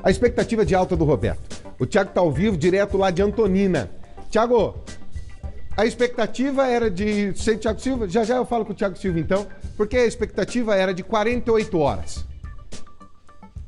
A expectativa de alta do Roberto. O Thiago tá ao vivo, direto lá de Antonina. Thiago, a expectativa era de... Sei, Thiago Silva? Já eu falo com o Thiago Silva, então. Porque a expectativa era de 48 horas.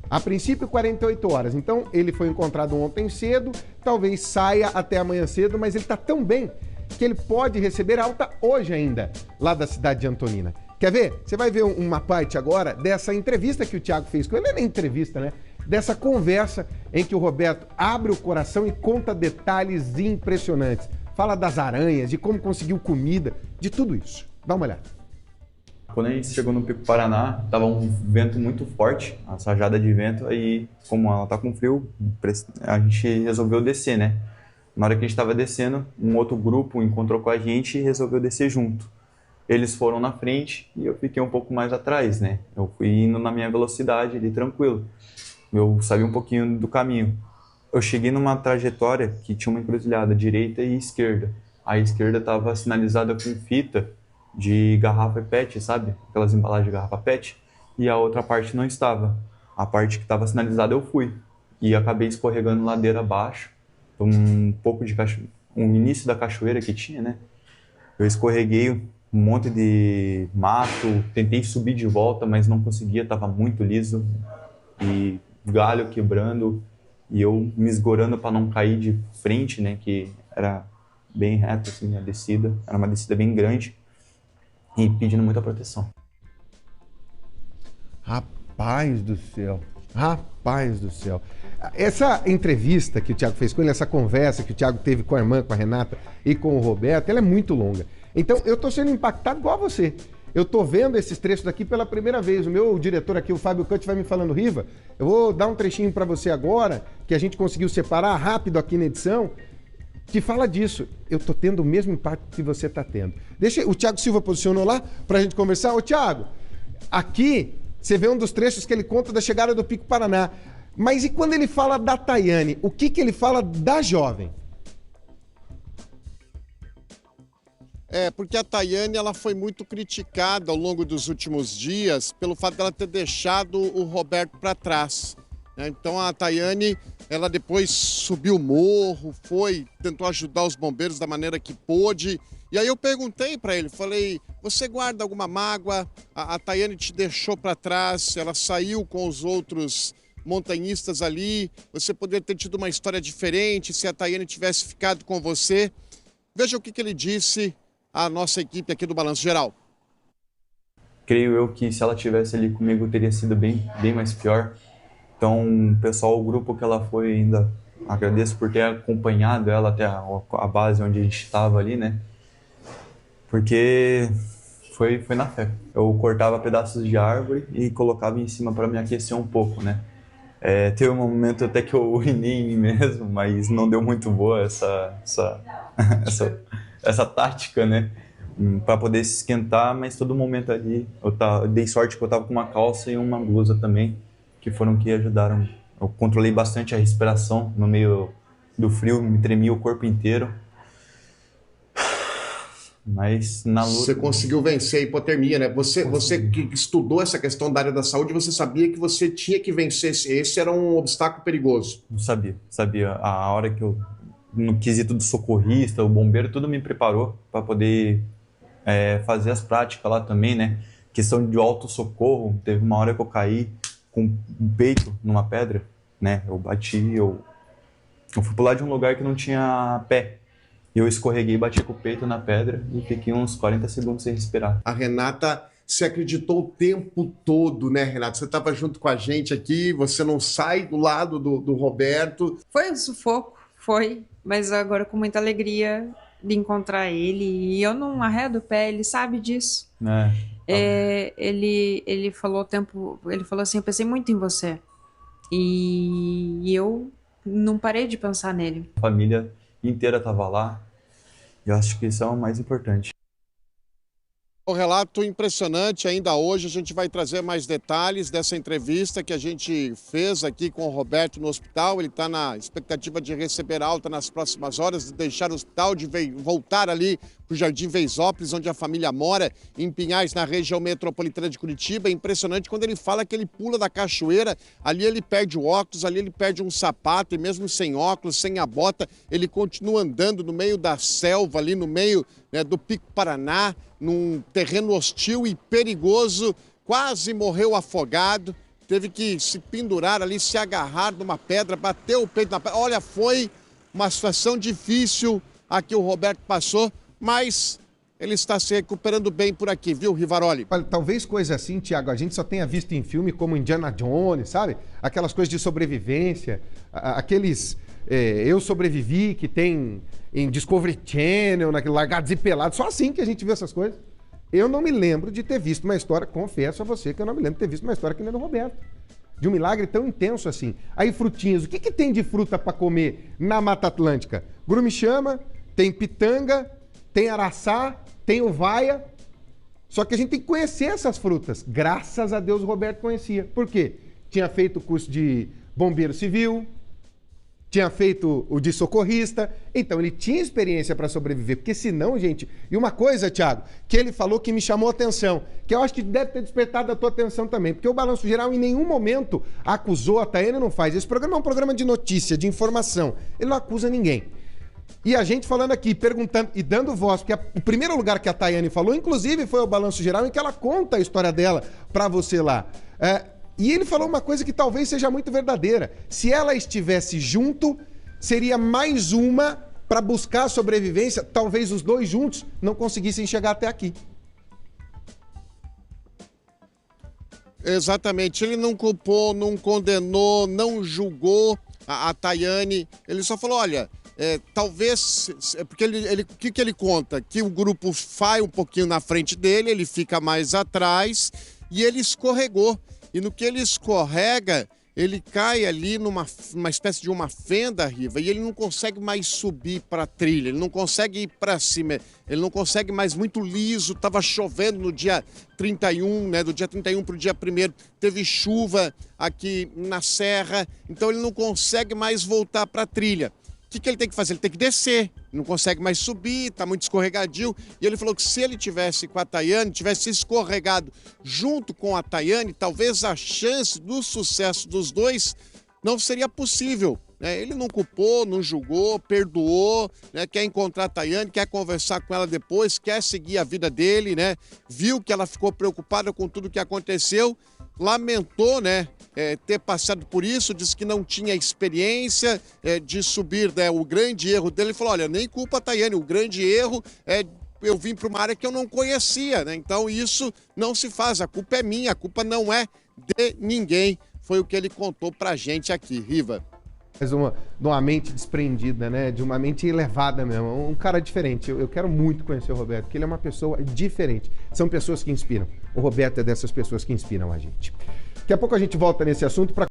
A princípio, 48 horas. Então, ele foi encontrado ontem cedo, talvez saia até amanhã cedo, mas ele tá tão bem que ele pode receber alta hoje ainda, lá da cidade de Antonina. Quer ver? Você vai ver uma parte agora dessa entrevista que o Thiago fez com ele. Não é nem entrevista, né? Dessa conversa em que o Roberto abre o coração e conta detalhes impressionantes. Fala das aranhas, de como conseguiu comida, de tudo isso. Dá uma olhada. Quando a gente chegou no Pico Paraná, tava um vento muito forte, uma rajada de vento, aí como ela tá com frio, a gente resolveu descer, né? Na hora que a gente estava descendo, um outro grupo encontrou com a gente e resolveu descer junto. Eles foram na frente e eu fiquei um pouco mais atrás, né? Eu fui indo na minha velocidade ali, tranquilo. Eu sabia um pouquinho do caminho. Eu cheguei numa trajetória que tinha uma encruzilhada, direita e esquerda. A esquerda estava sinalizada com fita de garrafa PET, sabe? Aquelas embalagens de garrafa PET. E a outra parte não estava. A parte que estava sinalizada eu fui. E acabei escorregando ladeira abaixo. Um pouco de um início da cachoeira que tinha, né? Eu escorreguei um monte de mato, tentei subir de volta, mas não conseguia, estava muito liso. E galho quebrando, e eu me esgorando para não cair de frente, né? Que era bem reto, assim, a descida. Era uma descida bem grande. E pedindo muita proteção. Rapaz do céu. Rapaz do céu. Essa entrevista que o Thiago fez com ele, essa conversa que o Thiago teve com a irmã, com a Renata e com o Roberto, ela é muito longa. Então, eu tô sendo impactado igual a você. Eu tô vendo esses trechos daqui pela primeira vez. O meu diretor aqui, o Fábio Cut, vai me falando, Riva, eu vou dar um trechinho para você agora, que a gente conseguiu separar rápido aqui na edição, que fala disso. Eu tô tendo o mesmo impacto que você tá tendo. Deixa, o Thiago Silva posicionou lá pra gente conversar. Ô, Thiago, aqui você vê um dos trechos que ele conta da chegada do Pico Paraná. Mas e quando ele fala da Tayane? O que ele fala da jovem? Porque a Tayane ela foi muito criticada ao longo dos últimos dias pelo fato dela ter deixado o Roberto para trás. Então a Tayane, ela depois subiu o morro, tentou ajudar os bombeiros da maneira que pôde. E aí eu perguntei para ele, falei, você guarda alguma mágoa? A Tayane te deixou para trás, ela saiu com os outros montanhistas ali, você poderia ter tido uma história diferente se a Tayane tivesse ficado com você. Veja o que ele disse à nossa equipe aqui do Balanço Geral. Creio eu que se ela tivesse ali comigo teria sido bem mais pior. Então, pessoal, o grupo que ela foi ainda, agradeço por ter acompanhado ela até a base onde a gente estava ali, né? Porque foi na fé. Eu cortava pedaços de árvore e colocava em cima para me aquecer um pouco, né? Teve um momento até que eu urinei em mim mesmo, mas não deu muito boa essa tática, né? Para poder se esquentar, mas todo momento ali eu dei sorte que eu tava com uma calça e uma blusa também, que foram que ajudaram. Eu controlei bastante a respiração no meio do frio, me tremia o corpo inteiro. Mas na luta... Você conseguiu vencer a hipotermia, né? Você que estudou essa questão da área da saúde, você sabia que você tinha que vencer. Esse era um obstáculo perigoso. Não sabia. A hora que eu, no quesito do socorrista, o bombeiro, tudo me preparou para poder fazer as práticas lá também, né? Questão de auto-socorro, teve uma hora que eu caí com o peito numa pedra, né? Eu bati, eu fui pular de um lugar que não tinha pé. Eu escorreguei, bati com o peito na pedra e fiquei uns 40 segundos sem respirar. A Renata se acreditou o tempo todo, né, Renata? Você estava junto com a gente aqui, você não sai do lado do Roberto. Foi um sufoco, foi, mas agora com muita alegria de encontrar ele. E eu não arredo o pé, ele sabe disso. Ele falou assim, eu pensei muito em você. E eu não parei de pensar nele. A família inteira estava lá. Eu acho que isso é o mais importante. O relato impressionante, ainda hoje a gente vai trazer mais detalhes dessa entrevista que a gente fez aqui com o Roberto no hospital. Ele está na expectativa de receber alta nas próximas horas, de deixar o hospital, de voltar ali para o Jardim Veisópolis, onde a família mora, em Pinhais, na região metropolitana de Curitiba. É impressionante quando ele fala que ele pula da cachoeira, ali ele perde o óculos, ali ele perde um sapato, e mesmo sem óculos, sem a bota, ele continua andando no meio da selva, ali no meio, né, do Pico Paraná, num terreno hostil e perigoso, quase morreu afogado, teve que se pendurar ali, se agarrar numa pedra, bater o peito na pedra. Olha, foi uma situação difícil a que o Roberto passou, mas ele está se recuperando bem por aqui, viu, Rivaroli? Olha, talvez coisa assim, Tiago, a gente só tenha visto em filme como Indiana Jones, sabe? Aquelas coisas de sobrevivência, aqueles Eu Sobrevivi que tem em Discovery Channel, naquele Largados e Pelados, só assim que a gente vê essas coisas. Eu não me lembro de ter visto uma história, confesso a você que eu não me lembro de ter visto uma história que nem a do Roberto. De um milagre tão intenso assim. Aí frutinhas, o que tem de fruta para comer na Mata Atlântica? Grumichama, tem pitanga, tem araçá, tem uvaia. Só que a gente tem que conhecer essas frutas. Graças a Deus o Roberto conhecia. Por quê? Tinha feito o curso de bombeiro civil, tinha feito o de socorrista, então ele tinha experiência para sobreviver, porque senão, gente... E uma coisa, Thiago, que ele falou que me chamou a atenção, que eu acho que deve ter despertado a tua atenção também, porque o Balanço Geral em nenhum momento acusou, a Tayane não faz. Esse programa é um programa de notícia, de informação, ele não acusa ninguém. E a gente falando aqui, perguntando e dando voz, porque o primeiro lugar que a Tayane falou, inclusive, foi o Balanço Geral, em que ela conta a história dela para você lá. E ele falou uma coisa que talvez seja muito verdadeira. Se ela estivesse junto, seria mais uma para buscar a sobrevivência. Talvez os dois juntos não conseguissem chegar até aqui. Exatamente. Ele não culpou, não condenou, não julgou a Tayane. Ele só falou, olha... talvez, porque o que ele conta? Que o grupo vai um pouquinho na frente dele, ele fica mais atrás e ele escorregou. E no que ele escorrega, ele cai ali numa espécie de uma fenda, Riva, e ele não consegue mais subir para a trilha, ele não consegue ir para cima, ele não consegue mais, muito liso. Estava chovendo no dia 31, né, do dia 31 para o dia 1º, teve chuva aqui na serra, então ele não consegue mais voltar para a trilha. O que ele tem que fazer? Ele tem que descer, não consegue mais subir, está muito escorregadio. E ele falou que se ele tivesse com a Tayane, tivesse escorregado junto com a Tayane, talvez a chance do sucesso dos dois não seria possível. Ele não culpou, não julgou, perdoou, né? Quer encontrar a Tayane, quer conversar com ela depois, quer seguir a vida dele, né? Viu que ela ficou preocupada com tudo que aconteceu, lamentou, né? Ter passado por isso, disse que não tinha experiência de subir, né? O grande erro dele, ele falou, olha, nem culpa a Tayane, o grande erro é eu vim para uma área que eu não conhecia, né? Então isso não se faz, a culpa é minha, a culpa não é de ninguém, foi o que ele contou pra gente aqui, Riva. Mas de uma mente desprendida, né? De uma mente elevada mesmo, um cara diferente. Eu quero muito conhecer o Roberto, porque ele é uma pessoa diferente. São pessoas que inspiram. O Roberto é dessas pessoas que inspiram a gente. Daqui a pouco a gente volta nesse assunto para